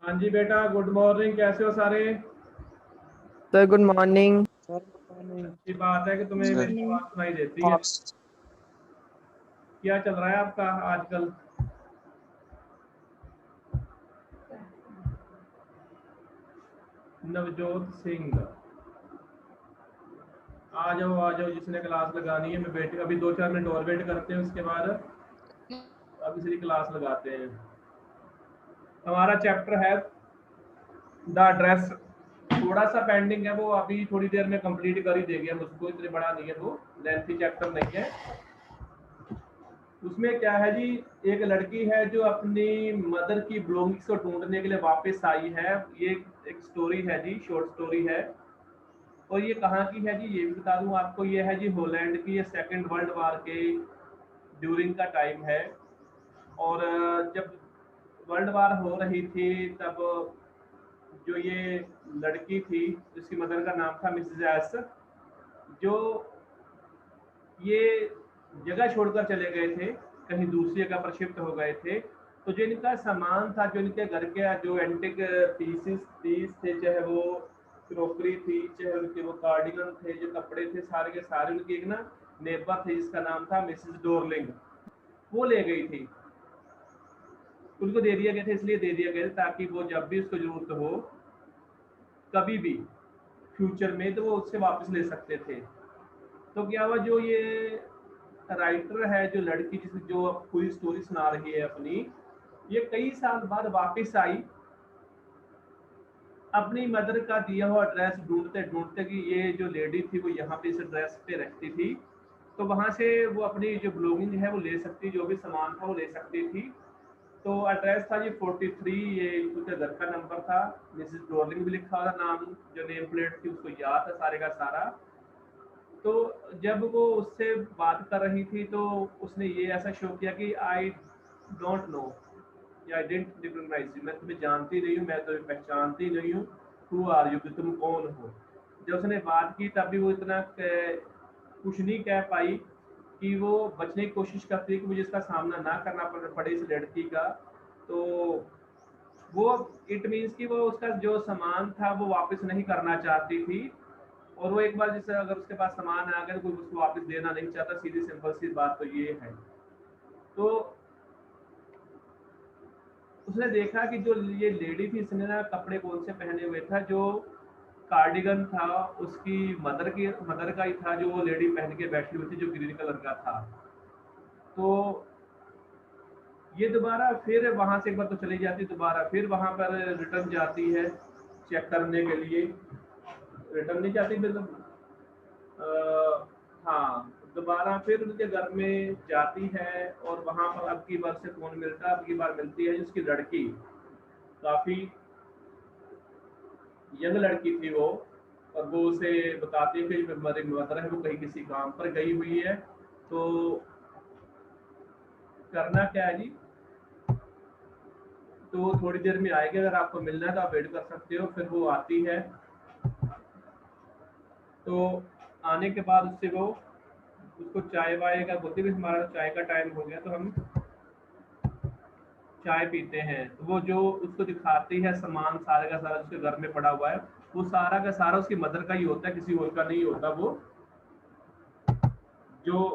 हाँ जी बेटा, good morning. कैसे हो सारे? Sir good morning. अच्छी बात है कि तुम्हें सर मेरी आवाज़ सुनाई देती है। क्या चल रहा है आपका आजकल? नवजोत सिंह, आ जाओ, जिसने क्लास लगानी है। मैं बेटे अभी 2-4 मिनट और वेट करते हैं, उसके बाद अब इसकी क्लास लगाते हैं। हमारा चैप्टर है द एड्रेस। थोड़ा सा पेंडिंग है, वो अभी थोड़ी देर में कंप्लीट कर ही देंगे हम उसको। इतने बड़ा नहीं है, वो लेंथी चैप्टर नहीं है। उसमें क्या है जी, एक लड़की है जो अपनी मदर की बिलोंगिंग्स को ढूंढने के लिए वापस आई है। ये एक स्टोरी है जी, शॉर्ट स्टोरी है। और ये कहाँ की है जी, ये भी बता दूं आपको। ये है जी हॉलैंड की। ये सेकेंड वर्ल्ड वार के ड्यूरिंग का टाइम है। और जब वर्ल्ड वार हो रही थी, तब जो ये लड़की थी, जिसकी मदर का नाम था मिसेस एस, जो ये जगह छोड़कर चले गए थे, कहीं दूसरी जगह पर शिफ्ट हो गए थे। तो जो इनका सामान था, जो इनके घर के जो एंटिक पीस थे, चाहे वो क्रॉकरी थी, चाहे उनके वो कार्डिगन थे, जो कपड़े थे, सारे के सारे उनकी एक ना नेबर थे जिसका नाम था मिसेस डोरलिंग, वो ले गई थी। उनको दे दिया गया था, इसलिए दे दिया गया था ताकि वो जब भी उसको जरूरत हो, कभी भी फ्यूचर में, तो वो उससे वापस ले सकते थे। तो क्या हुआ, जो ये राइटर है, जो लड़की जिस जो पूरी स्टोरी सुना रही है अपनी, ये कई साल बाद वापस आई अपनी मदर का दिया हुआ एड्रेस ढूंढते ढूंढते कि ये जो लेडी थी वो यहाँ पे इस एड्रेस पे रहती थी। तो वहाँ से वो अपनी जो बिलोंगिंग है वो ले सकती, जो भी सामान था वो ले सकती थी। तो एड्रेस था ये 43, ये उसके घर का नंबर था। मिसेस डॉर्लिंग भी लिखा हुआ था नाम, जो नेम प्लेट थी उसको याद है सारे का सारा। तो जब वो उससे बात कर रही थी, तो उसने ये ऐसा शो किया कि आई डोंट नो, या आई डिडंट रिकॉग्नाइज यू, मैं तुम्हें जानती नहीं हूँ, मैं तुम्हें पहचानती नहीं हूँ। हु आर यू, कि तुम कौन हो। जब उसने बात की, तब भी वो इतना कुछ नहीं कह पाई कि वो बचने की कोशिश करती है कि मुझे इसका सामना ना करना पड़े इस लड़की का। तो वो, इट मीन्स कि वो उसका जो सामान था वो वापस नहीं करना चाहती थी। और वो एक बार जैसे अगर उसके पास सामान आ गया तो कोई उसको वापस देना नहीं चाहता, सीधी सिंपल सी बात तो ये है। तो उसने देखा कि जो ये लेडी थी, इसने ना कपड़े कौन से पहने हुए था, जो कार्डिगन था उसकी मदर का ही था, जो वो लेडी पहन के बैठी हुई थी, जो ग्रीन कलर का था। तो ये दोबारा फिर वहां से एक बार तो चली जाती, दोबारा फिर वहां पर रिटर्न जाती है चेक करने के लिए। रिटर्न नहीं जाती, मतलब हाँ, दोबारा फिर उनके घर में जाती है। और वहाँ पर अब की बार से कौन मिलता है, अब की बार मिलती है जिसकी लड़की, काफ़ी यंग लड़की थी वो। और वो उसे बताती है कि मेरी मदर है, वो कहीं किसी काम पर गई हुई है। तो करना क्या है जी, तो वो थोड़ी देर में आएगी, अगर आपको मिलना है तो आप वेट कर सकते हो। फिर वो आती है, तो आने के बाद उससे वो उसको चाय वाय का बोलती है कि हमारा चाय का टाइम हो गया, तो हम चाय पीते हैं। तो वो जो उसको दिखाती है सामान सारे का सारा उसके घर में पड़ा हुआ है, वो सारा का सारा उसकी मदर का ही होता है, किसी और का नहीं होता। वो जो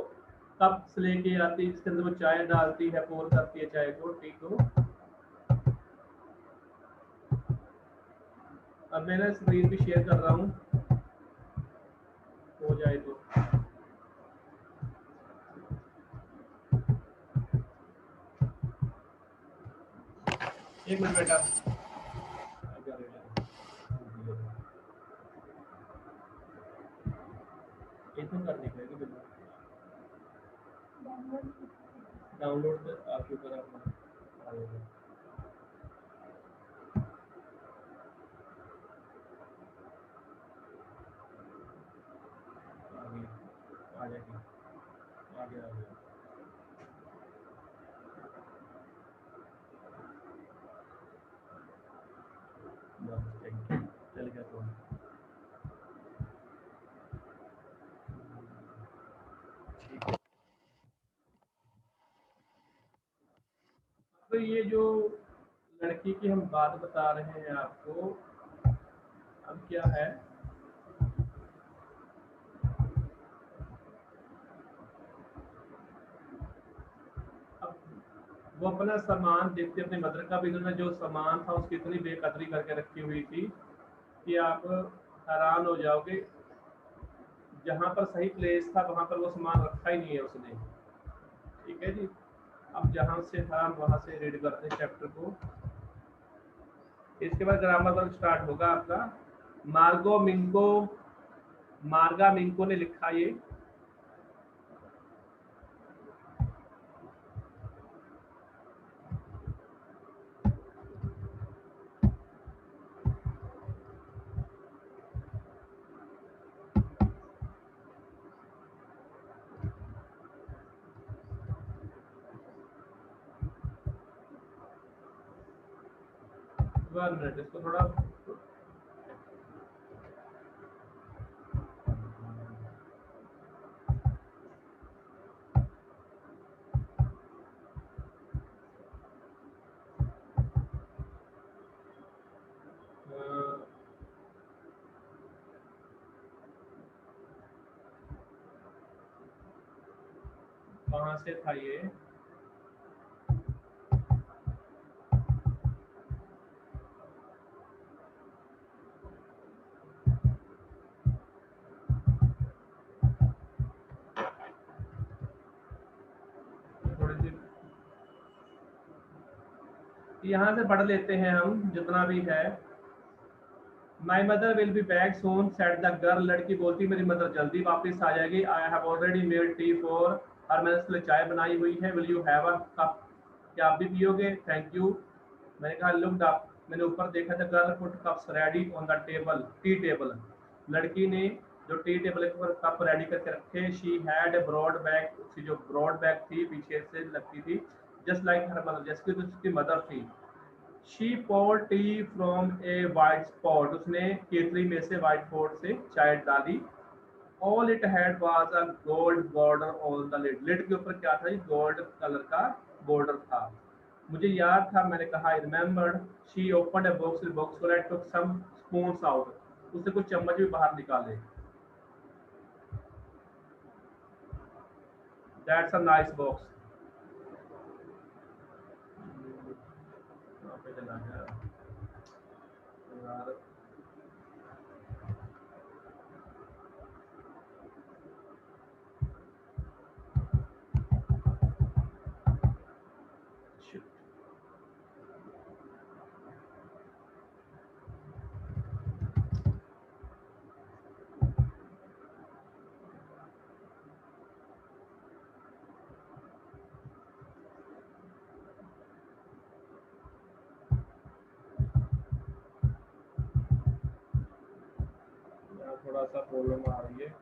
कप से लेके आती है, जिसके अंदर वो चाय डालती है, पोर करती है चाय को, टी को। अब मैं ना स्क्रीन भी शेयर कर रहा हूँ, हो जाए तो। एक मिनट बेटा, इतना कर दिखाएगी डाउनलोड आपके ऊपर अपना आएगा। आ जाएगी, आ गया। थैंक यू, चल गया तो। तो ये जो लड़की की हम बात बता रहे हैं आपको, अब क्या है, अब वो अपना सामान देखते, अपनी मदर का भी इन्होंने जो सामान था उसकी इतनी बेकदरी करके रखी हुई थी कि आप हैरान हो जाओगे। जहाँ पर सही प्लेस था वहाँ पर वो सामान रखा ही नहीं है उसने। ठीक है जी। अब जहाँ से था हम वहाँ से रीड करते हैं चैप्टर को। इसके बाद ग्रामर वर्क स्टार्ट होगा आपका। मार्गो मिंको, मार्गा मिंको ने लिखा ये। वन मिनट, इसको थोड़ा कहाँ से था ये। थोड़ी सी यहाँ से पढ़ लेते हैं हम जितना भी है। My mother will be back soon set the girl, लड़की बोलती मेरी मदर जल्दी वापस आ जाएगी। I have already made tea for, और मैंने उसके लिए चाय बनाई हुई है। Will you have a cup, क्या आप भी पियोगे? Thank you. मैंने कहा लुक्ड अप, मैंने ऊपर देखा था। Girl put cups ready on the table, tea table, लड़की ने जो टी टेबल के ऊपर कप रेडी करके रखे। She had a broad bag, उसकी जो ब्रॉड बैग थी पीछे से लगती थी, जस्ट लाइक हर मदर, जैसे कि उसकी मदर थी। She poured T from A white spot, उसने केतली में से वाइट पॉट से चाय डाली। All it had was a gold border on the lid, lid के ऊपर क्या था? गोल्ड कलर का बॉर्डर था। मुझे याद था, मैंने कहा I remembered. She opened a box, box खोला, टुक सम स्पून्स आउट, उससे कुछ चम्मच भी बाहर निकाले। That's a nice box. वहाँ पे चला गया यार। Shit. यहाँ थोड़ा सा प्रॉब्लम आ रही है।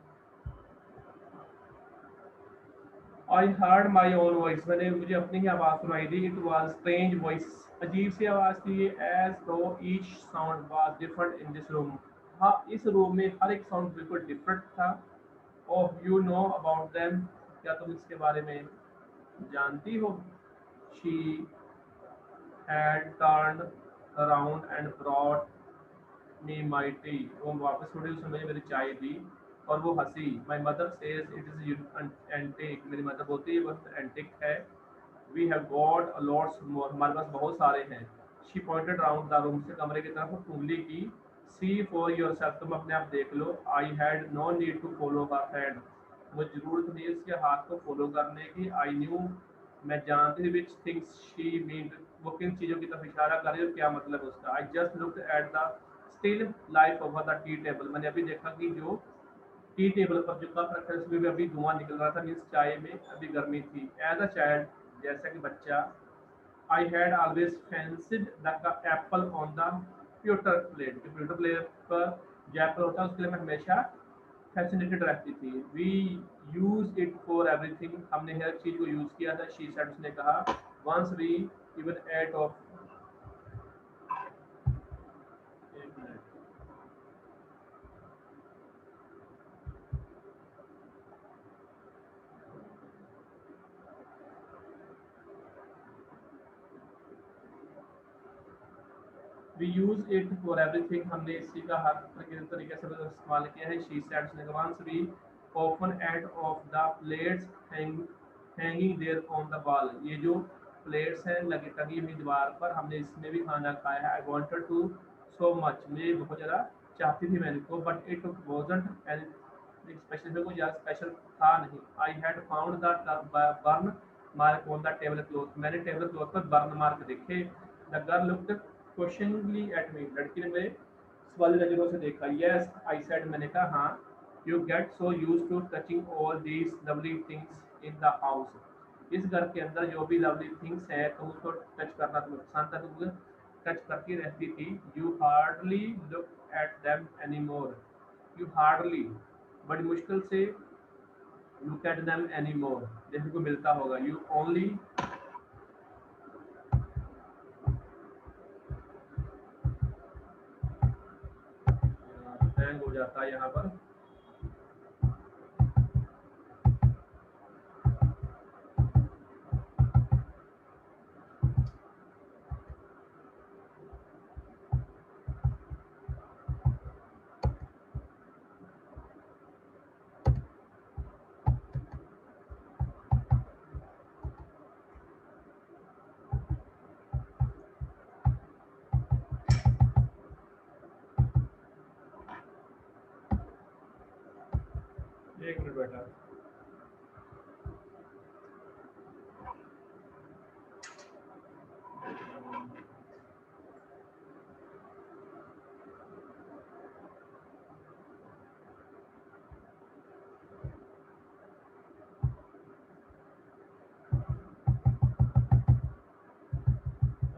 I heard my own voice, मैंने मुझे अपनी ही आवाज़ सुनाई दी। इट वॉज स्ट्रेंज वॉइस, अजीब सी आवाज़ थी ये। एज दो each sound was different in this room, हाँ इस रूम में हर एक साउंड बिल्कुल डिफरेंट था। Oh you know about them, क्या तुम इसके बारे में जानती हो? She had turned around and brought me my T, वो वापस थोड़ी उसने मुझे मेरी चाय दी और वो हंसी। My mother says it is antique, मेरी मदर बोलती है बस एंटिक है। We have got lots more, हमारे पास बहुत सारे हैं। She pointed round the room, से कमरे की तरफ उंगली की। सी फॉर योर सेल्फ, तुम अपने आप देख लो। I had no need to follow her hand, मुझे जरूरत नहीं है उसके हाथ को फॉलो करने की। आई न्यू, मैं जानती थी विच थिंग्स शी मीन, वो किन चीज़ों की तरफ इशारा कर रही है, क्या मतलब है उसका। I just looked at the still life over the tea table, मैंने अभी देखा कि जो टी टेबल पर जो कप रखा है उसमें भी अभी धुआं निकल रहा था, मीन्स चाय में अभी गर्मी थी। एज अ चाइल्ड, जैसा कि बच्चा, I had always fancied the apple on the pewter plate, जो प्यूटर प्लेट पर जो एप्पल होता है उसके लिए मैं हमेशा फैसिनेटेड रहती थी। We use it for everything, हमने हर चीज़ को यूज़ किया था। शी सेड, उसने कहा। Once we even ate off, एक minute, we use it for everything, हमने इसी का हर तरीके से इस्तेमाल किया है। शी सेड, उसने कहा, once we open end of the plates hanging there on the wall, ये जो प्लेट्स हैं लगी टंगी हुई दीवार पर, हमने इसमें भी खाना खाया है। I wanted to so much, मुझे बहुत ज़्यादा चाहती थी मैंने को, but it wasn't any special, में कोई ज़्यादा स्पेशल था नहीं। I had found the burn mark on the tablecloth, मैंने टेबल क्लॉथ पर बर्न मार्क देखे। The girl looked questioningly at me, लड़की ने मेरे सवाली नजरों से देखा। यस आई सेड, मैंने कहा हाँ। You get so used to touching all these lovely things in the house, इस घर के अंदर जो भी लवली थिंग्स है तुम उसको टच करना तुम्हें पसंद था, तुम टच करती रहती थी। You hardly look at them any more, you hardly, बड़ी मुश्किल से, look at them any more, देखने को मिलता होगा। यू ओनली, हैंग हो जाता है यहाँ पर। एक मिनट बेटा।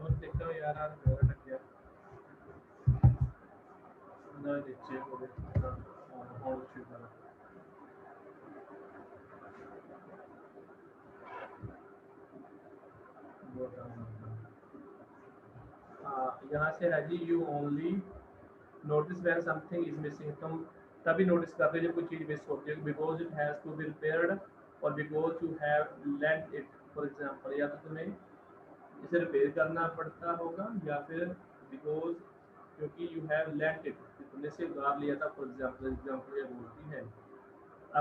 और देखता हूँ यार, आज मेरा अटक गया ना, नीचे हो गया और शुक्र। यहाँ से है जी, you only notice when something is missing, तुम तभी नोटिस करते हो जब कोई चीज़ मिस होती है। Because it has to be repaired, और because you have lent it, for example, या तो तुम्हें इसे रिपेयर करना पड़ता होगा, या फिर बिकॉज क्योंकि यू हैव लेंट इट, तुमने इसे उधार लिया था, फॉर एग्जाम्पल, एग्जाम्पल ये बोलती है।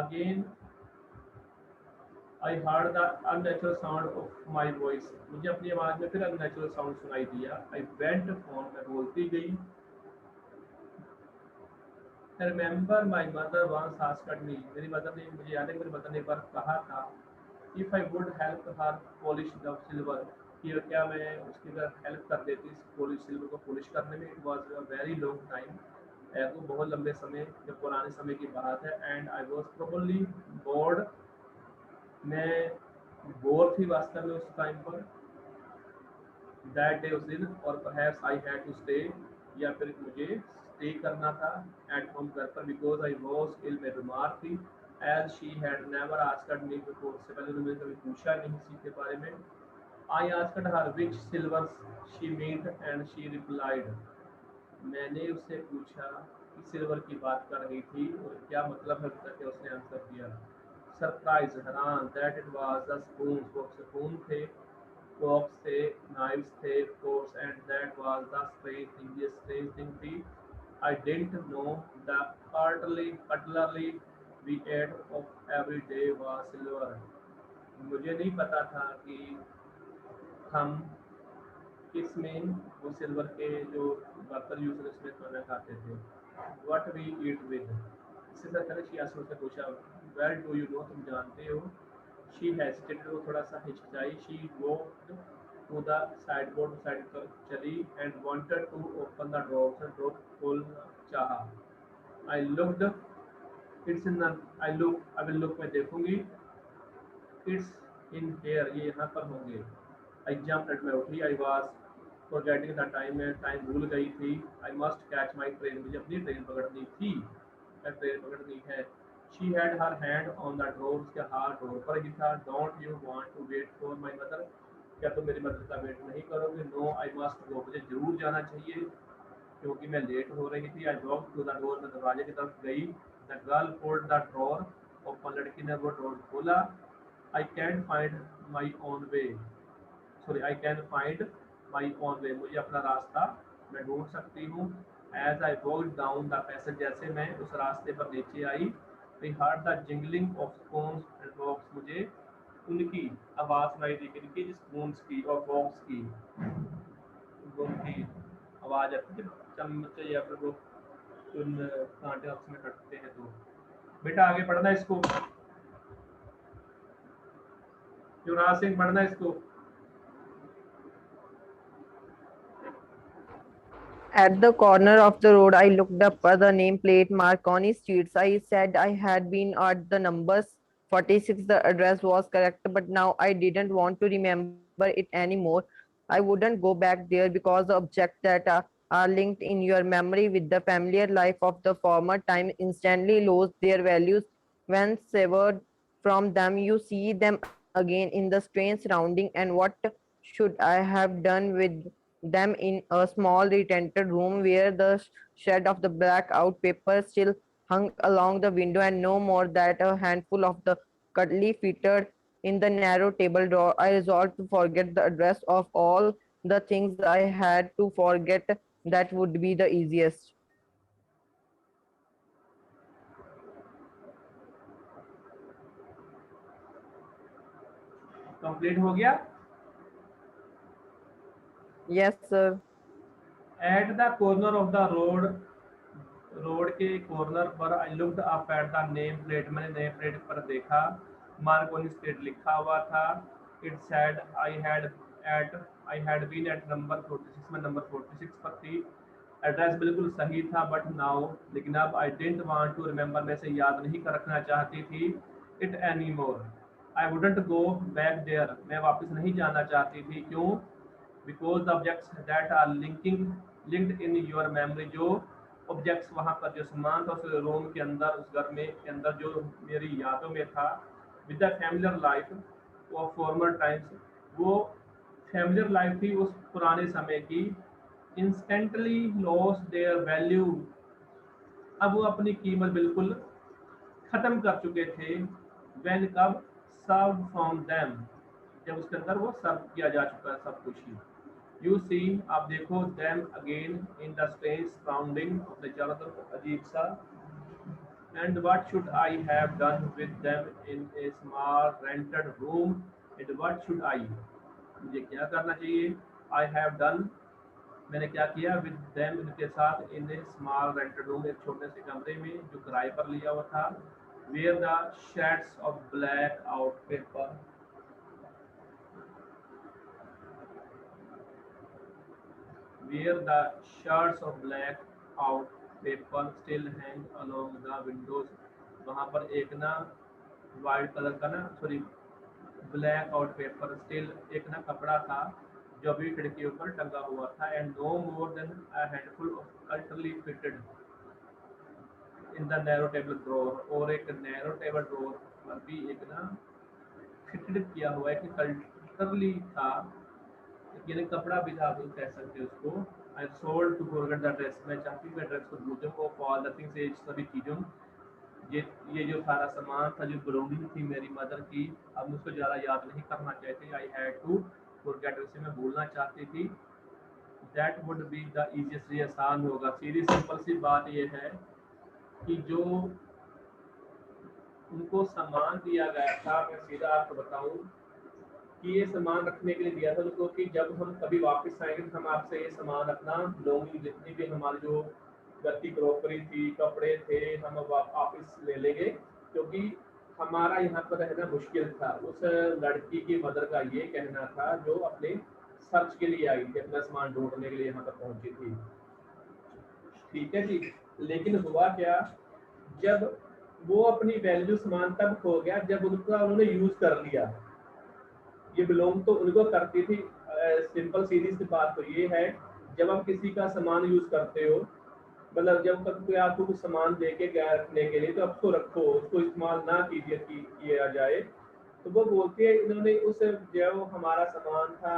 Again I hard the unnatural sound of my voice, मुझे अपनी आवाज़ में फिर अननेचुरल साउंड सुनाई दिया। आई वेंट फोन, मैं बोलती गई। Remember my mother once asked me, मेरी मदर ने, मुझे याद है कि मेरी मदर ने एक बार कहा था, if I would help her polish the silver, कि क्या मैं उसकी अगर हेल्प कर देती पॉलिश सिल्वर को पॉलिश करने में। It was a very long time, तो बहुत लंबे समय, जब पुराने समय की बात है। And I was probably board, मैं बोर थी वास्तव में उस टाइम पर, दैट डे, उस दिन। और perhaps I had to stay, या फिर मुझे स्टे करना था एट होम, घर पर, बिकॉज आई वॉज इल, मैं बीमार थी। As she had never asked me before, उससे पहले उन्होंने कभी पूछा नहीं इसी के बारे में। I asked her which silvers she meant and she replied, मैंने उससे पूछा कि सिल्वर की बात कर रही थी और क्या मतलब है करके, उसने आंसर दिया, सरप्राइज, हैरान, that it was the spoon, वो स्पून थे, forks थे, knives थे, forks, and that was the strange thing, ये strange thing थी। I didn't know the cutlery we ate of every day was silver, मुझे नहीं पता था कि हम किसमें वो सिल्वर के जो बर्तन यूज करते उसमें खाना खाते थे। What we eat with, इससे पहले शी आंसर से पूछा, वेल डू यू नो, तुम जानते हो। शी हेजिटेटेड, वो थोड़ा सा हिचकिचाई। She walked to the sideboard, side पर चली, and wanted to open the drawer, से ड्रॉर खोलना चाहा। I looked, it's in, I look, I will look, मैं देखूंगी, इट्स इन हेयर, ये यहाँ पर होंगे। आई जम्प एट, मैं उठी। I was forgetting the time, मैं टाइम भूल गई थी। I must catch my train, मुझे अपनी ट्रेन पकड़नी थी, मैं ट्रेन पकड़नी है। She had her hand on the door, उसके हाथ डोर पर ही था। Don't you want to wait for my mother, क्या तुम मेरी मदर का वेट नहीं करोगे। नो आई मस्ट गो, मुझे जरूर जाना चाहिए क्योंकि मैं लेट हो रही थी। I walk to the door, मैं दरवाजे की तरफ गई। The girl pulled the drawer open, लड़की ने वो ड्रॉर खोला। I can find my own way, sorry, I can find my own way, मुझे अपना रास्ता मैं ढूंढ सकती हूँ। As I walk down the passage, जैसे मैं उस रास्ते पर नीचे आई, I heard the jingling of spoons and forks, मुझे उनकी आवाज़ सुनाई दी, किनकी, स्पून्स की और फॉक्स की, उनकी आवाज़ आती है चम्मच या फिर वो उन कांटे आपस में कटते हैं। तो बेटा आगे पढ़ना इसको, युवराज सिंह पढ़ना इसको। At the corner of the road, I looked up the nameplate mark on his streets. I said I had been at the numbers 46. The address was correct, but now I didn't want to remember it anymore. I wouldn't go back there because the objects that are linked in your memory with the familiar life of the former time instantly lose their values when severed from them. You see them again in the strange surrounding, and what should I have done with them in a small retented room where the shred of the blackout paper still hung along the window, and no more than a handful of the cuddly featured in the narrow table drawer. I resolved to forget the address of all the things I had to forget. That would be the easiest. Complete हो गया। Yes, sir. At the corner of the road, road के corner पर I looked up at the name plate, मैंने name plate पर देखा, Marconi street लिखा हुआ था। It said I had been at number 46, में नंबर 46 पर थी। एड्रेस बिल्कुल सही था, बट नाउ, लेकिन अब, I didn't want to remember, मैं इसे याद नहीं कर रखना चाहती थी, it any more, I wouldn't go back there, मैं वापस नहीं जाना चाहती थी। क्यों? Because the objects that are linked in your memory, जो ऑब्जेक्ट्स वहाँ पर जो सामान था उस रूम के अंदर, उस घर में के अंदर जो मेरी यादों में था, with the familiar life of former times, वो फैमिलियर लाइफ थी उस पुराने समय की, इंस्टेंटली लॉस देयर वैल्यू, अब वो अपनी कीमत बिल्कुल खत्म कर चुके थे। व्हेन, कब, सर्व फ्रॉम देम, जब उसके अंदर वो सर्व किया जा चुका है सब कुछ ही। यू सी, आप देखो, them again in the strange surrounding, अपने चारों तरफ अजीब सा। And what should I have done with them in A small rented room, and what should I, मुझे क्या करना चाहिए, आई हैव डन, मैंने क्या किया, विद देम, उनके साथ, इन ए स्मॉल रेंटेड रूम, एक छोटे से कमरे में जो किराए पर लिया हुआ था, where the shades of black out paper, where the shards of black out paper still hang along the windows, वहाँ पर एक ना वाइट कलर का ना, sorry, black out paper still, एक ना कपड़ा था जो अभी खिड़की ऊपर टंगा हुआ था। And no more than a handful of cutlery fitted in the narrow table drawer, और एक नैरो टेबल ड्रॉर पर भी एक ना फिटेड किया हुआ एक कल्टरली था, यानी कपड़ा भी आप कह सकते हो उसको। I sold to forget the dress, मैं चाहती हूँ ड्रेस को भूल जाऊँ, ऑफ ऑल द थिंग्स, ये सभी चीज़ों, ये जो सारा सामान था, जो बिलोंगिंग थी मेरी मदर की, अब मुझको ज़्यादा याद नहीं करना चाहती। आई हैड टू फॉरगेट, उसे मैं भूलना चाहती थी। That would be the easiest, ये आसान होगा। सीधी सिंपल सी बात ये है कि जो उनको सामान दिया गया था, मैं सीधा आपको बताऊं कि ये सामान रखने के लिए दिया था उनको, कि जब हम कभी वापस आएंगे तो हम आपसे ये सामान अपना बिलोंगिंग, जितनी भी हमारी जो घर की क्रॉकरी थी, कपड़े थे, हम वापस ले लेंगे, क्योंकि हमारा यहाँ पर रहना मुश्किल था। उस लड़की की मदर का ये कहना था, जो अपने सर्च के लिए आई थी, अपना सामान ढूंढने के लिए यहाँ पर पहुंची थी। ठीक है जी। लेकिन हुआ क्या, जब वो अपनी वैल्यू सामान तब खो गया जब उनका उन्होंने यूज कर लिया। ये बिलोंग तो उनको करती थी। सिंपल सीधी सी बात तो ये है, जब आप किसी का सामान यूज करते हो, मतलब जब तक कोई आपको कुछ सामान लेके गया रखने के लिए, तो अब उसको रखो, उसको इस्तेमाल ना कीजिए किया जाए। तो वो बोलते हैं, इन्होंने उस, जो हमारा सामान था,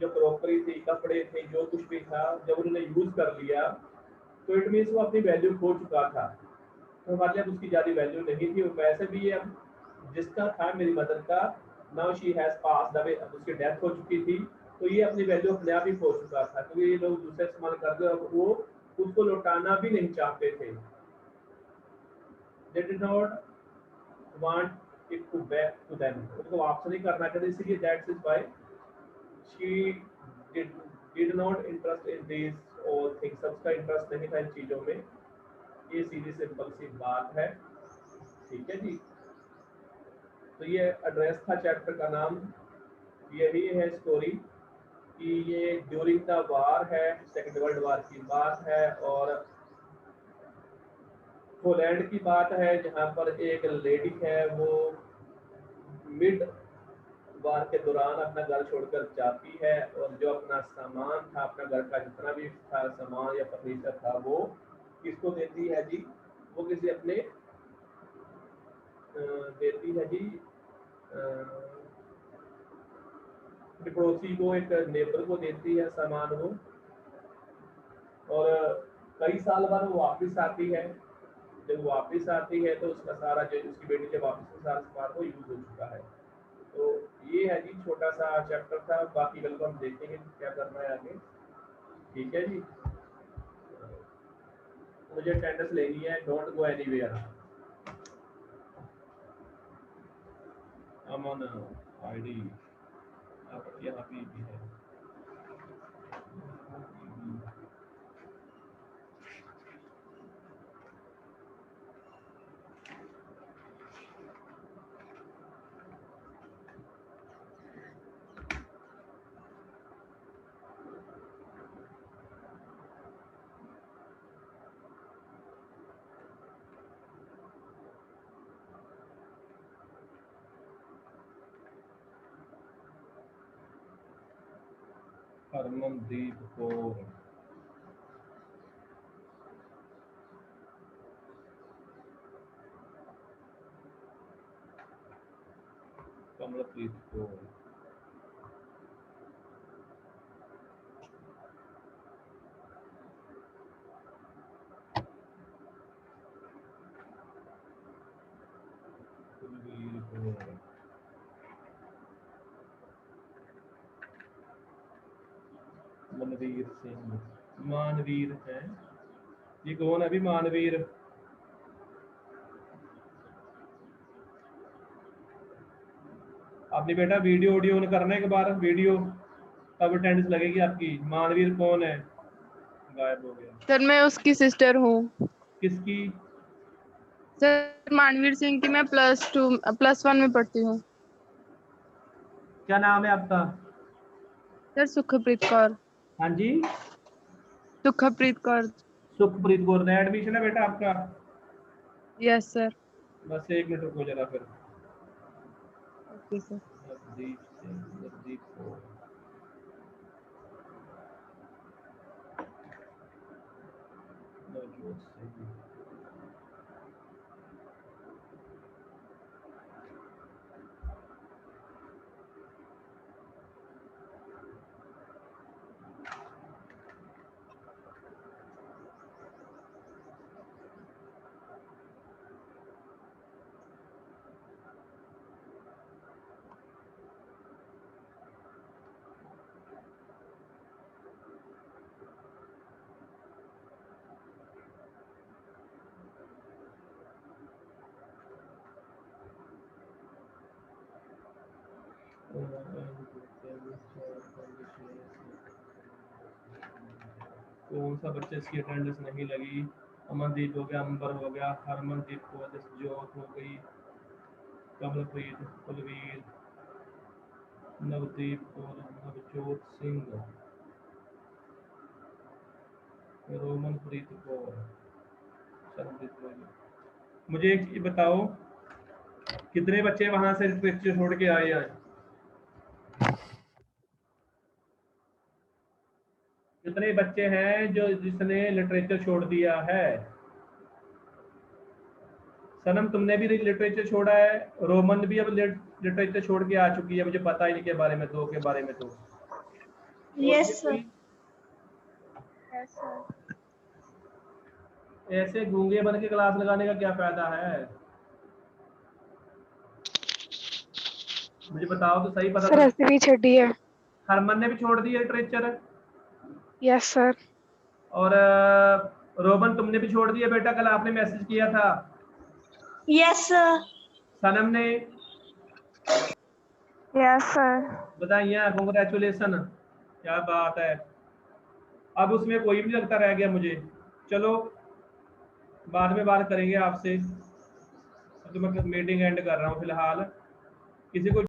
जो क्रॉकरी थी, कपड़े थे, जो कुछ भी था, जब उन्होंने यूज कर लिया, तो इट मीन्स वो अपनी वैल्यू खो चुका था। तो हमारे लिए अब उसकी ज़्यादा वैल्यू नहीं थी। और वैसे भी ये अब जिसका था, मेरी मदर का, now she has passed away, अब उसकी डेथ हो चुकी थी, तो ये अपनी वैल्यू अपने आप ही खो चुका था, क्योंकि ये लोग दूसरा इस्तेमाल कर दो, अब वो उसको लौटाना भी नहीं चाहते थे। They did not want it to back to them, उनको वापस नहीं करना चाहते, इसलिए that is why she did not interest in these all things, सबका इंटरेस्ट नहीं था इन चीज़ों में। ये सीधी सिंपल सी बात है, ठीक है जी। तो ये एड्रेस था चैप्टर का नाम, यही है स्टोरी कि ये ड्यूरिंग द वार है, सेकेंड वर्ल्ड वार की बात है, और पोलैंड की बात है, जहाँ पर एक लेडी है वो मिड वार के दौरान अपना घर छोड़कर जाती है, और जो अपना सामान था, अपना घर का जितना भी था सामान या फर्नीचर था, वो किसको देती है जी, वो किसी अपने देती है जी पड़ोसी को, एक नेबर को देती है सामान वो, और कई साल बाद वो वापस आती है। जब वापस आती है तो उसका सारा जो उसकी बेटी जब वापस सारा सामान वो यूज हो चुका है। तो ये है जी छोटा सा चैप्टर था, बाकी कल को हम देखेंगे क्या करना है आगे, ठीक है जी। मुझे अटेंडेंस लेनी है, don't go anywhere. Aman ID यहाँ पे भी है। हरमनदीप कौर, कमलप्रीत कौर, कुलवीर कौर, मनवीर सिंह, मानवीर है। ये कौन है अभी मानवीर? आपने बेटा वीडियो ऑडियो ऑन करने के बाद वीडियो तब अटेंडेंस लगेगी आपकी। मानवीर कौन है? गायब हो गया। सर मैं उसकी सिस्टर हूँ। किसकी? सर मानवीर सिंह की। मैं +1 में पढ़ती हूँ। क्या नाम है आपका? सर सुखप्रीत कौर। हाँ जी, सुखप्रीत कौर। सुखप्रीत कौर। नया एडमिशन है बेटा आपका? Yes sir. बस 1 मिनट रुको जरा फिर। Okay sir. नवदीप कौर, नवजोत सिंह, कौन सा बच्चे इसकी अटेंडेंस नहीं लगी? अमनदीप हो गया, अंबर हो गया, हरमनदीप को जोत हो गई, कमलप्रीत, कुलवीर, नवदीप और नवजोत सिंह, रोमनप्रीत कौर, सरमदीप कौर। मुझे एक बताओ कितने बच्चे वहां से लिटरेचर छोड़ के आए हैं? कितने बच्चे हैं जो जिसने लिटरेचर छोड़ दिया है? सनम तुमने भी लिटरेचर छोड़ा है, रोमन भी अब लिटरेचर छोड़ के आ चुकी है, मुझे पता ही नहीं के बारे में, 2 के बारे में। तो यस सर। ऐसे गूंगे बन के क्लास लगाने का क्या फायदा है? मुझे बताओ तो सही। पता सर ऐसे भी छठी है। हरमन ने भी छोड़ दिया लिटरेचर, यस सर। और रोबन तुमने भी छोड़ दिया बेटा, कल आपने मैसेज किया था। Yes sir. सनम ने, यस सर। बताइए, कॉन्ग्रेचुलेसन, क्या बात है। अब उसमें कोई भी लगता रह गया मुझे। चलो बाद में बात करेंगे आपसे, तो मैं मीटिंग एंड कर रहा हूँ फिलहाल। किसी को